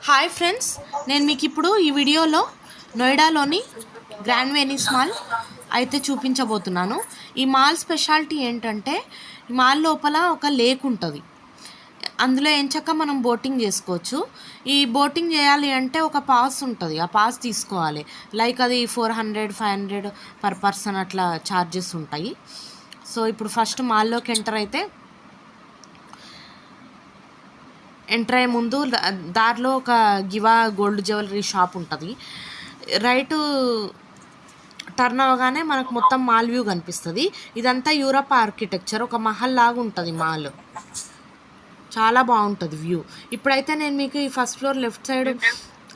Hi friends, నేను మీకు ఇప్పుడు ఈ వీడియోలో నోయిడాలోని గ్రాండ్ వెనీస్ మాల్ అయితే చూపించబోతున్నాను. ఈ మాల్ స్పెషాలిటీ ఏంటంటే, ఈ మాల్ లోపల ఒక లేక్ ఉంటుంది. అందులో ఎంచక్క మనం బోటింగ్ చేసుకోవచ్చు. ఈ బోటింగ్ చేయాలి అంటే ఒక పాస్ ఉంటుంది, ఆ పాస్ తీసుకోవాలి. లైక్ అది 400-500 పర్ పర్సన్ అట్లా ఛార్జెస్ ఉంటాయి. సో ఇప్పుడు ఫస్ట్ మాల్లోకి ఎంటర్ అయ్యే ముందు దారిలో ఒక గివా గోల్డ్ జ్యువెలరీ షాప్ ఉంటుంది. రైట్ టర్న్ అవ్వగానే మనకు మొత్తం మాల్ వ్యూ కనిపిస్తుంది. ఇదంతా యూరప్ ఆర్కిటెక్చర్, ఒక మహల్ లాగా ఉంటుంది మాల్. చాలా బాగుంటుంది వ్యూ. ఇప్పుడైతే నేను మీకు ఈ ఫస్ట్ ఫ్లోర్ లెఫ్ట్ సైడ్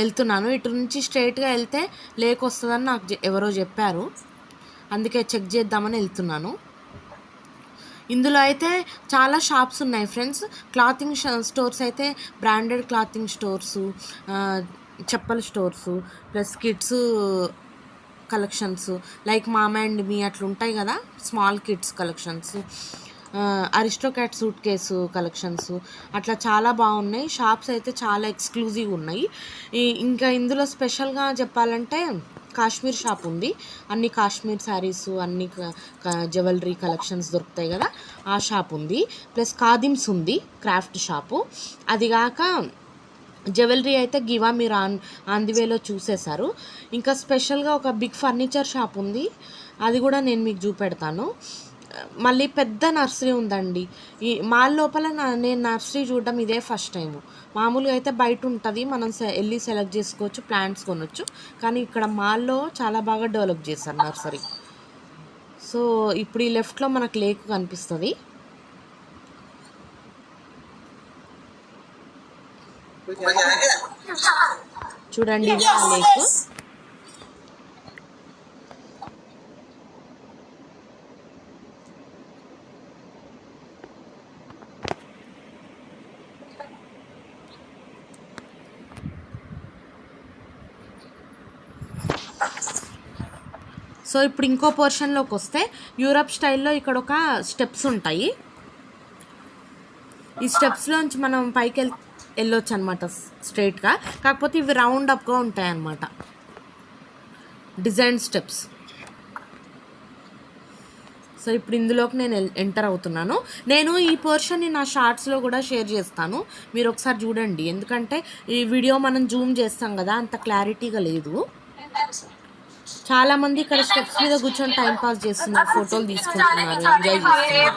వెళ్తున్నాను. ఇటు నుంచి స్ట్రైట్గా వెళ్తే లేక్ వస్తుందని నాకు ఎవరో చెప్పారు, అందుకే చెక్ చేద్దామని వెళ్తున్నాను. ఇందులో అయితే చాలా షాప్స్ ఉన్నాయి ఫ్రెండ్స్. క్లాతింగ్ స్టోర్స్ అయితే బ్రాండెడ్ క్లాతింగ్ స్టోర్సు, చెప్పల stores, plus kids collections like mom and me అట్లా ఉంటాయి కదా, small kids collections, Aristocrat suitcase collections, అట్లా చాలా బాగున్నాయి. షాప్స్ అయితే చాలా ఎక్స్క్లూజివ్ ఉన్నాయి. ఇంకా ఇందులో స్పెషల్గా చెప్పాలంటే కాశ్మీర్ షాప్ ఉంది. అన్ని కాశ్మీర్ శారీస్, అన్ని జ్యువెలరీ కలెక్షన్స్ దొరుకుతాయి కదా, ఆ షాప్ ఉంది. ప్లస్ ఖాదిమ్స్ ఉంది, క్రాఫ్ట్ షాపు. అదిగాక జ్యువెలరీ అయితే గివా మీరు ఆన్ ది వేలో చూసేశారు. ఇంకా స్పెషల్గా ఒక బిగ్ ఫర్నిచర్ షాప్ ఉంది, అది కూడా నేను మీకు చూపెడతాను. మళ్ళీ పెద్ద నర్సరీ ఉందండి ఈ మాల్ లోపల. నేను నర్సరీ చూడడం ఇదే ఫస్ట్ టైము. మామూలుగా అయితే బయట ఉంటుంది, మనం వెళ్ళి సెలెక్ట్ చేసుకోవచ్చు, ప్లాంట్స్ కొనవచ్చు. కానీ ఇక్కడ మాల్లో చాలా బాగా డెవలప్ చేశారు నర్సరీ. సో ఇప్పుడు ఈ లెఫ్ట్లో మనకు లేక్ కనిపిస్తుంది. చూడండి, ఇది ఆ లేక్. సో ఇప్పుడు ఇంకో పోర్షన్లోకి వస్తే యూరప్ స్టైల్లో ఇక్కడ ఒక స్టెప్స్ ఉంటాయి. ఈ స్టెప్స్లోంచి మనం పైకి వెళ్ళొచ్చు అనమాట స్ట్రైట్గా. కాకపోతే ఇవి రౌండ్ అప్గా ఉంటాయి అన్నమాట, డిజైన్ స్టెప్స్. సో ఇప్పుడు ఇందులోకి నేను ఎంటర్ అవుతున్నాను. నేను ఈ పోర్షన్ని నా షార్ట్స్లో కూడా షేర్ చేస్తాను, మీరు ఒకసారి చూడండి. ఎందుకంటే ఈ వీడియో మనం జూమ్ చేస్తాం కదా, అంత క్లారిటీగా లేదు. చాలా మంది ఇక్కడ స్టెప్స్ మీద కూర్చొని టైం పాస్ చేస్తున్నారు, ఫోటోలు తీసుకుంటున్నారు, ఎంజాయ్ చేస్తున్నారు.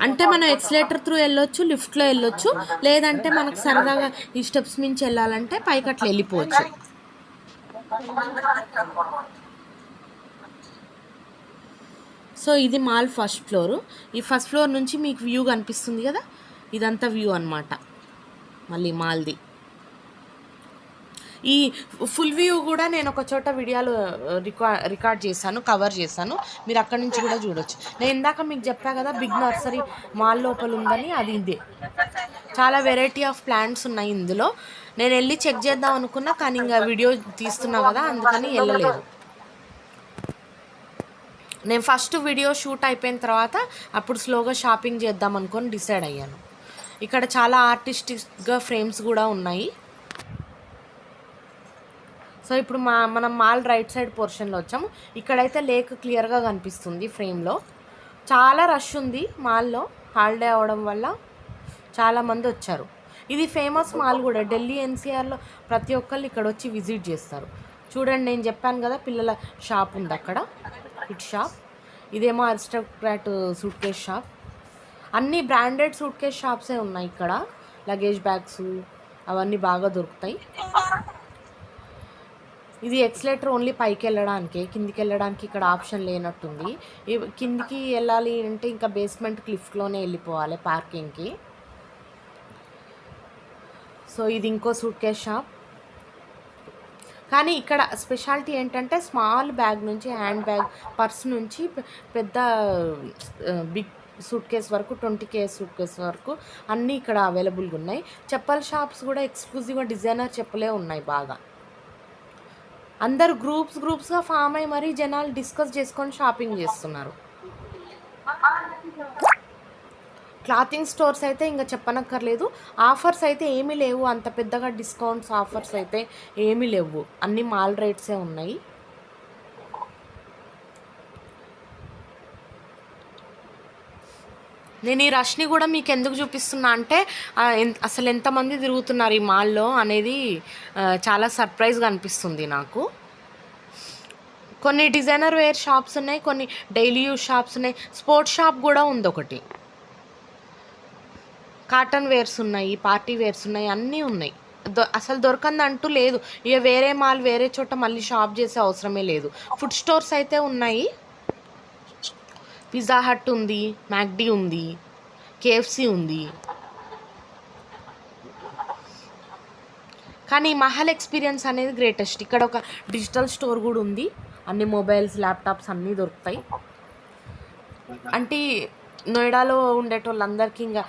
అంటే మనం ఎక్స్లేటర్ త్రూ వెళ్ళొచ్చు, లిఫ్ట్లో వెళ్ళొచ్చు, లేదంటే మనకు సరదాగా ఈ స్టెప్స్ మించి వెళ్ళాలంటే పైకి అట్లా వెళ్ళిపోవచ్చు. సో ఇది మాల్ ఫస్ట్ ఫ్లోరు. ఈ ఫస్ట్ ఫ్లోర్ నుంచి మీకు వ్యూ కనిపిస్తుంది కదా, ఇదంతా వ్యూ అన్నమాట మళ్ళీ మాల్ది. ఈ ఫుల్ వ్యూ కూడా నేను ఒక చోట వీడియోలో రికార్డ్ చేశాను, కవర్ చేశాను, మీరు అక్కడి నుంచి కూడా చూడొచ్చు. నేను ఇందాక మీకు చెప్పా కదా బిగ్ నర్సరీ మాల్ లోపల ఉందని, అది ఇదే. చాలా వెరైటీ ఆఫ్ ప్లాంట్స్ ఉన్నాయి ఇందులో. నేను వెళ్ళి చెక్ చేద్దాం అనుకున్నా, కానీ ఇంకా వీడియో తీస్తున్నా కదా, అందుకని వెళ్ళలేదు. నేను ఫస్ట్ వీడియో షూట్ అయిపోయిన తర్వాత అప్పుడు స్లోగా షాపింగ్ చేద్దాం అనుకొని డిసైడ్ అయ్యాను. ఇక్కడ చాలా ఆర్టిస్టిక్గా ఫ్రేమ్స్ కూడా ఉన్నాయి. సో ఇప్పుడు మనం మాల్ రైట్ సైడ్ పోర్షన్లో వచ్చాము. ఇక్కడైతే లేక్ క్లియర్గా కనిపిస్తుంది ఫ్రేమ్లో. చాలా రష్ ఉంది మాల్లో, హాలిడే అవడం వల్ల చాలామంది వచ్చారు. ఇది ఫేమస్ మాల్ కూడా, ఢిల్లీ ఎన్సీఆర్లో ప్రతి ఒక్కళ్ళు ఇక్కడ వచ్చి విజిట్ చేస్తారు. చూడండి, నేను చెప్పాను కదా పిల్లల షాప్ ఉంది అక్కడ, కిడ్ షాప్. ఇదేమో అరిస్టోక్రాట్ సూట్ కేస్ షాప్. అన్ని బ్రాండెడ్ సూట్ కేస్ షాప్సే ఉన్నాయి ఇక్కడ. లగేజ్ బ్యాగ్స్ అవన్నీ బాగా దొరుకుతాయి. ఇది ఎక్స్లేటర్ ఓన్లీ పైకి వెళ్ళడానికి, కిందికి వెళ్ళడానికి ఇక్కడ ఆప్షన్ లేనట్టుంది. కిందికి వెళ్ళాలి అంటే ఇంకా బేస్మెంట్ లిఫ్ట్లోనే వెళ్ళిపోవాలి పార్కింగ్కి. సో ఇది ఇంకో సూట్ కేస్ షాప్. కానీ ఇక్కడ స్పెషాలిటీ ఏంటంటే స్మాల్ బ్యాగ్ నుంచి, హ్యాండ్ బ్యాగ్, పర్స్ నుంచి పెద్ద బిగ్ సూట్ కేస్ వరకు, 20 కేస్ సూట్ కేస్ వరకు అన్నీ ఇక్కడ అవైలబుల్గా ఉన్నాయి. చెప్పల షాప్స్ కూడా ఎక్స్క్లూజివ్గా డిజైనర్ చెప్పలే ఉన్నాయి బాగా. అందరు గ్రూప్స్గా ఫామ్ అయ్యి మరీ జనాలు డిస్కస్ చేసుకొని షాపింగ్ చేస్తున్నారు. క్లాతింగ్ స్టోర్స్ అయితే ఇంకా చెప్పనక్కర్లేదు. ఆఫర్స్ అయితే ఏమీ లేవు, అంత పెద్దగా డిస్కౌంట్స్ ఆఫర్స్ అయితే ఏమీ లేవు, అన్నీ మాల్ రేట్సే ఉన్నాయి. నేను ఈ రష్ని కూడా మీకు ఎందుకు చూపిస్తున్నా అంటే అసలు ఎంతమంది తిరుగుతున్నారు ఈ మాల్లో అనేది చాలా సర్ప్రైజ్గా అనిపిస్తుంది నాకు. కొన్ని డిజైనర్ వేర్ షాప్స్ ఉన్నాయి, కొన్ని డైలీ యూజ్ షాప్స్ ఉన్నాయి, స్పోర్ట్స్ షాప్ కూడా ఉంది ఒకటి. కాటన్ వేర్స్ ఉన్నాయి, పార్టీ వేర్స్ ఉన్నాయి, అన్నీ ఉన్నాయి. అసలు దొరకందంటూ లేదు. ఇక వేరే మాల్ వేరే చోట మళ్ళీ షాప్ చేసే అవసరమే లేదు. ఫుడ్ స్టోర్స్ అయితే ఉన్నాయి. పిజ్జా హట్ ఉంది, మ్యాక్డీ ఉంది, కేఎఫ్సి ఉంది. కానీ మహల్ ఎక్స్పీరియన్స్ అనేది గ్రేటెస్ట్. ఇక్కడ ఒక డిజిటల్ స్టోర్ కూడా ఉంది, అన్ని మొబైల్స్ ల్యాప్టాప్స్ అన్నీ దొరుకుతాయి. అంటే నోయిడాలో ఉండేటోళ్ళందరికీ ఇంకా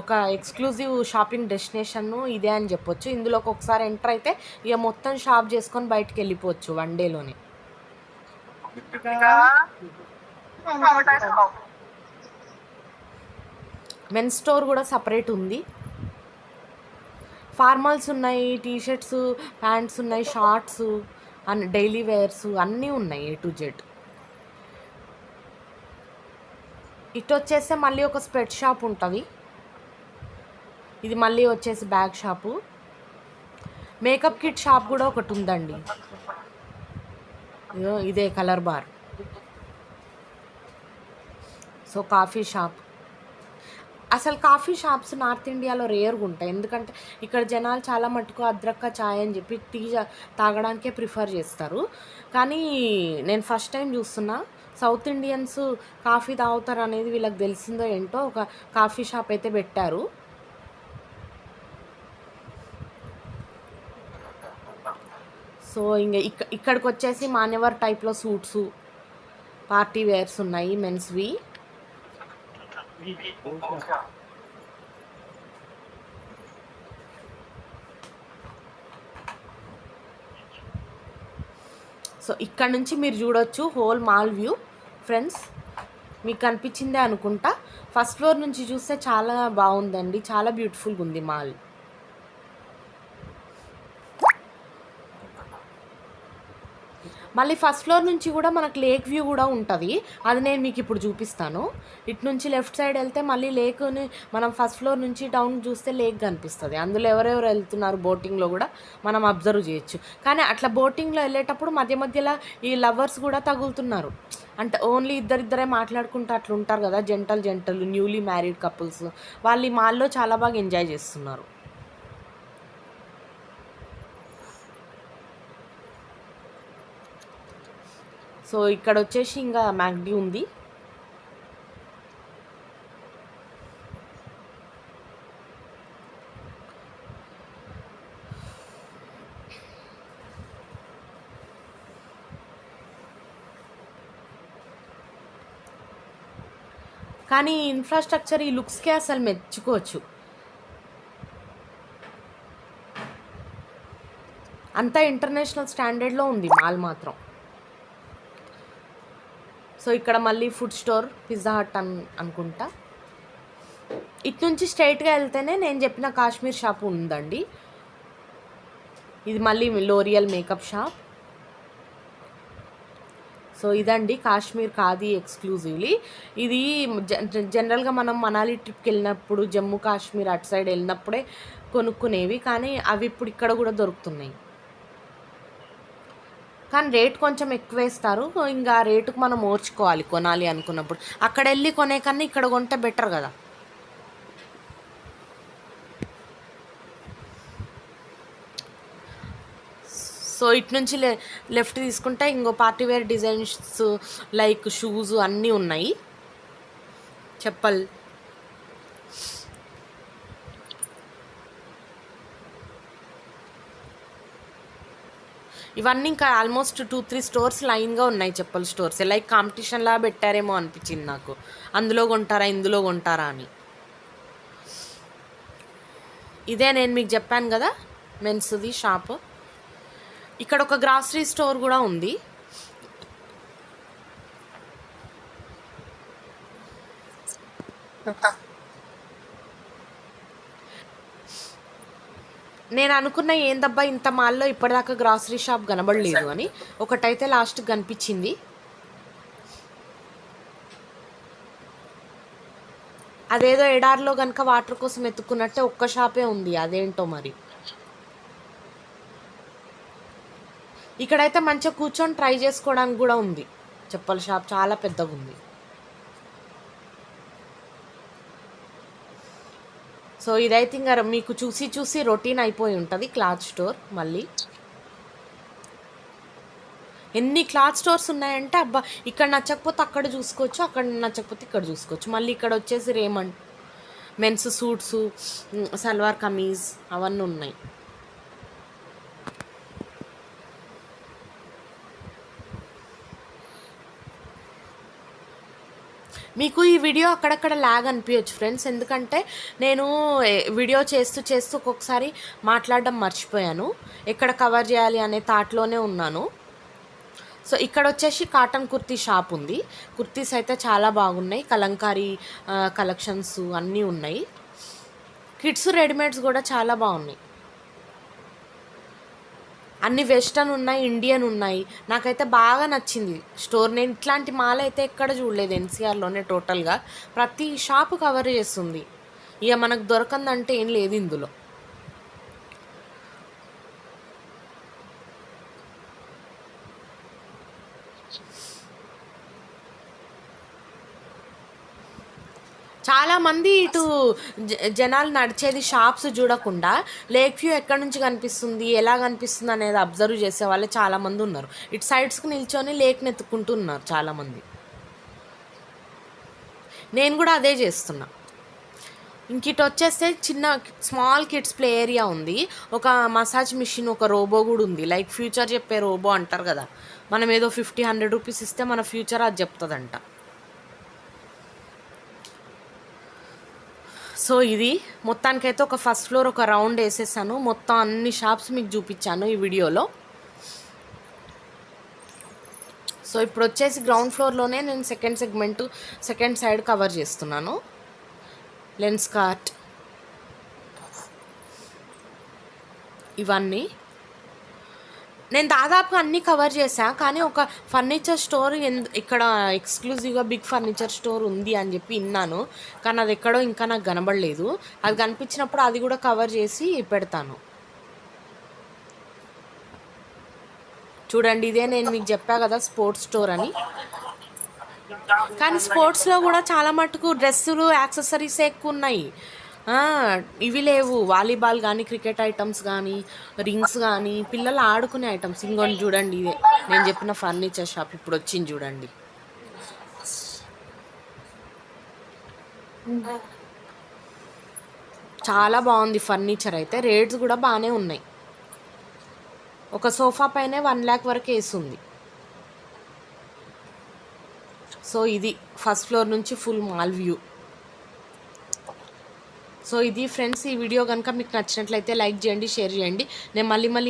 ఒక ఎక్స్క్లూజివ్ షాపింగ్ డెస్టినేషన్ ఇదే అని చెప్పొచ్చు. ఇందులోకి ఒకసారి ఎంటర్ అయితే ఇక మొత్తం షాప్ చేసుకొని బయటకు వెళ్ళిపోవచ్చు వన్ డేలోనే. మెన్స్ స్టోర్ కూడా సపరేట్ ఉంది. ఫార్మల్స్ ఉన్నాయి, టీషర్ట్స్, ప్యాంట్స్ ఉన్నాయి, షార్ట్స్, డైలీ వేర్స్ అన్నీ ఉన్నాయి A to Z. ఇటు వచ్చేస్తే మళ్ళీ ఒక స్ప్రెడ్ షాప్ ఉంటుంది. ఇది మళ్ళీ వచ్చేసి bag shop. Makeup kit shop కూడా ఒకటి ఉందండి. ఇదే colour bar. So coffee shop. అసలు కాఫీ షాప్స్ నార్త్ ఇండియాలో రేర్గా ఉంటాయి, ఎందుకంటే ఇక్కడ జనాలు చాలా మటుకు అద్రక్క చాయ్ అని చెప్పి టీ తాగడానికే ప్రిఫర్ చేస్తారు. కానీ నేను ఫస్ట్ టైం చూస్తున్నా సౌత్ ఇండియన్స్ కాఫీ తాగుతారు అనేది వీళ్ళకి తెలిసిందో ఏంటో ఒక కాఫీ షాప్ అయితే పెట్టారు. సో ఇంకా ఇక్కడికి వచ్చేసి మాన్యవర్ టైప్లో సూట్సు, పార్టీ వేర్స్ ఉన్నాయి, మెన్స్వి. సో ఇక్కడ నుంచి మీరు చూడొచ్చు హోల్ మాల్ వ్యూ. ఫ్రెండ్స్ మీకు కనిపించిందే అనుకుంటా. ఫస్ట్ ఫ్లోర్ నుంచి చూస్తే చాలా బాగుందండి, చాలా బ్యూటిఫుల్గా ఉంది మాల్. మళ్ళీ ఫస్ట్ ఫ్లోర్ నుంచి కూడా మనకు లేక్ వ్యూ కూడా ఉంటుంది, అది నేను మీకు ఇప్పుడు చూపిస్తాను. ఇటు నుంచి లెఫ్ట్ సైడ్ వెళ్తే మళ్ళీ లేక్ని మనం ఫస్ట్ ఫ్లోర్ నుంచి డౌన్ చూస్తే లేక్ కనిపిస్తుంది. అందులో ఎవరెవరు వెళ్తున్నారు బోటింగ్లో కూడా మనం అబ్జర్వ్ చేయొచ్చు. కానీ అట్లా బోటింగ్లో వెళ్ళేటప్పుడు మధ్య మధ్యలో ఈ లవర్స్ కూడా తగులుతున్నారు. అంటే ఓన్లీ ఇద్దరిద్దరే మాట్లాడుకుంటూ అట్లా ఉంటారు కదా, జంటలు న్యూలీ మ్యారీడ్ కపుల్స్, వాళ్ళు ఈ మాల్లో చాలా బాగా ఎంజాయ్ చేస్తున్నారు. సో ఇక్కడ వచ్చేసి ఇంకా మ్యాక్డీ ఉంది. కానీ ఇన్ఫ్రాస్ట్రక్చర్ ఈ లుక్స్కే అసలు మెచ్చుకోవచ్చు. అంతా ఇంటర్నేషనల్ స్టాండర్డ్లో ఉంది మాల్ మాత్రం. సో ఇక్కడ మళ్ళీ ఫుడ్ స్టోర్, పిజ్జా హట్ అనుకుంటా. ఇటు నుంచి స్ట్రైట్గా వెళ్తేనే నేను చెప్పిన కాశ్మీర్ షాప్ ఉందండి. ఇది మళ్ళీ లోరియల్ మేకప్ షాప్. సో ఇదండి కాశ్మీర్ ఖాదీ ఎక్స్క్లూజివ్లీ. ఇది జనరల్గా మనం మనాలి ట్రిప్కి వెళ్ళినప్పుడు, జమ్మూ కాశ్మీర్ అటు సైడ్ వెళ్ళినప్పుడే కొనుక్కునేవి, కానీ అవి ఇప్పుడు ఇక్కడ కూడా దొరుకుతున్నాయి. కానీ రేట్ కొంచెం ఎక్కువ వేస్తారు, ఇంకా రేటుకు మనం ఓర్చుకోవాలి కొనాలి అనుకున్నప్పుడు. అక్కడ వెళ్ళి కొనే కన్నా ఇక్కడ కొంటే బెటర్ కదా. సో ఇటు నుంచి లెఫ్ట్ తీసుకుంటే ఇంకో పార్టీవేర్ డిజైన్స్ లైక్ షూస్ అన్నీ ఉన్నాయి, చెప్పల్. ఇవన్నీ ఇంకా ఆల్మోస్ట్ 2-3 స్టోర్స్ లైన్గా ఉన్నాయి, చెప్పల్ స్టోర్స్. లైక్ కాంపిటీషన్లా పెట్టారేమో అనిపించింది నాకు, అందులో కొంటారా ఇందులో కొంటారా అని. ఇదే నేను మీకు చెప్పాను కదా మెన్స్ది షాప్. ఇక్కడ ఒక గ్రాసరీ స్టోర్ కూడా ఉంది. నేను అనుకున్న ఏందబ్బా ఇంత మాల్లో ఇప్పటిదాకా గ్రాసరీ షాప్ కనబడలేదు అని. ఒకటైతే లాస్ట్కి కనిపించింది. అదేదో ఎడారిలో కనుక వాటర్ కోసం ఎత్తుకున్నట్టే ఒక్క షాపే ఉంది, అదేంటో మరి. ఇక్కడైతే మంచిగా కూర్చొని ట్రై చేసుకోవడానికి కూడా ఉంది. చెప్పల షాప్ చాలా పెద్దగా ఉంది. సో ఇదైతే ఇంకా మీకు చూసి చూసి రొటీన్ అయిపోయి ఉంటుంది క్లాత్ స్టోర్. మళ్ళీ ఎన్ని క్లాత్ స్టోర్స్ ఉన్నాయంటే అబ్బా, ఇక్కడ నచ్చకపోతే అక్కడ చూసుకోవచ్చు, అక్కడ నచ్చకపోతే ఇక్కడ చూసుకోవచ్చు. మళ్ళీ ఇక్కడ వచ్చేసి Raymond men's suits, salwar kameez అవన్నీ ఉన్నాయి. మీకు ఈ వీడియో అక్కడక్కడ ల్యాగ్ అనిపించచ్చు ఫ్రెండ్స్, ఎందుకంటే నేను వీడియో చేస్తూ చేస్తూ ఒక్కొక్కసారి మాట్లాడడం మర్చిపోయాను. ఎక్కడ కవర్ చేయాలి అనే థాట్లోనే ఉన్నాను. సో ఇక్కడ వచ్చేసి కాటన్ కుర్తీ షాప్ ఉంది. కుర్తీస్ అయితే చాలా బాగున్నాయి. కలంకారీ కలెక్షన్స్ అన్నీ ఉన్నాయి. కిడ్స్ రెడీమేడ్స్ కూడా చాలా బాగున్నాయి. అన్ని వెస్టర్న్ ఉన్నాయి, ఇండియన్ ఉన్నాయి. నాకైతే బాగా నచ్చింది స్టోర్. నేను ఇట్లాంటి మాల్ అయితే ఎక్కడ చూడలేదు ఎన్సీఆర్లోనే. టోటల్గా ప్రతి షాపు కవర్ చేస్తుంది. ఇక మనకు దొరకందంటే ఏం లేదు ఇందులో. చాలామంది ఇటు జనాలు నడిచేది షాప్స్ చూడకుండా లేక్ వ్యూ ఎక్కడి నుంచి కనిపిస్తుంది, ఎలా కనిపిస్తుంది అనేది అబ్జర్వ్ చేసే వాళ్ళు చాలామంది ఉన్నారు. ఇటు సైడ్స్కి నిల్చొని లేక్ని ఎత్తుకుంటున్నారు చాలామంది. నేను కూడా అదే చేస్తున్నా. ఇంక ఇటు వచ్చేస్తే చిన్న స్మాల్ కిడ్స్ ప్లే ఏరియా ఉంది. ఒక మసాజ్ మిషన్, ఒక రోబో కూడా ఉంది. లైక్ ఫ్యూచర్ చెప్పే రోబో అంటారు కదా, మనం ఏదో 50-100 రూపీస్ ఇస్తే మన ఫ్యూచర్ అది చెప్తుందంట. సో ఇది మొత్తానికైతే ఒక ఫస్ట్ ఫ్లోర్ ఒక రౌండ్ వేసేసాను. మొత్తం అన్ని షాప్స్ మీకు చూపించాను ఈ వీడియోలో. సో ఇప్పుడు వచ్చేసి గ్రౌండ్ ఫ్లోర్లోనే నేను సెకండ్ సైడ్ కవర్ చేస్తున్నాను. లెన్స్ కార్ట్ ఇవన్నీ నేను దాదాపుగా అన్నీ కవర్ చేశాను. కానీ ఒక ఫర్నిచర్ స్టోర్ ఇక్కడ ఎక్స్క్లూజివ్గా బిగ్ ఫర్నిచర్ స్టోర్ ఉంది అని చెప్పి విన్నాను. కానీ అది ఎక్కడో ఇంకా నాకు కనబడలేదు. అది కనిపించినప్పుడు అది కూడా కవర్ చేసి పెడతాను. చూడండి, ఇదే నేను మీకు చెప్పా కదా స్పోర్ట్స్ స్టోర్ అని. కానీ స్పోర్ట్స్లో కూడా చాలా మటుకు డ్రెస్సులు, యాక్సెసరీస్ ఎక్కువ ఉన్నాయి. ఇవి లేవు. వాలీబాల్ కానీ, క్రికెట్ ఐటమ్స్ కానీ, రింగ్స్ కానీ, పిల్లలు ఆడుకునే ఐటమ్స్. ఇంకొని చూడండి, ఇదే నేను చెప్పిన ఫర్నిచర్ షాప్ ఇప్పుడు వచ్చింది చూడండి. చాలా బాగుంది ఫర్నిచర్ అయితే. రేట్స్ కూడా బాగానే ఉన్నాయి. ఒక సోఫా పైనే 1 lakh వరకు వేస్తుంది. సో ఇది ఫస్ట్ ఫ్లోర్ నుంచి ఫుల్ మాల్ వ్యూ. సో ఇది ఫ్రెండ్స్, ఈ వీడియో కనుక మీకు నచ్చినట్లయితే లైక్ చేయండి, షేర్ చేయండి. నేను మళ్ళీ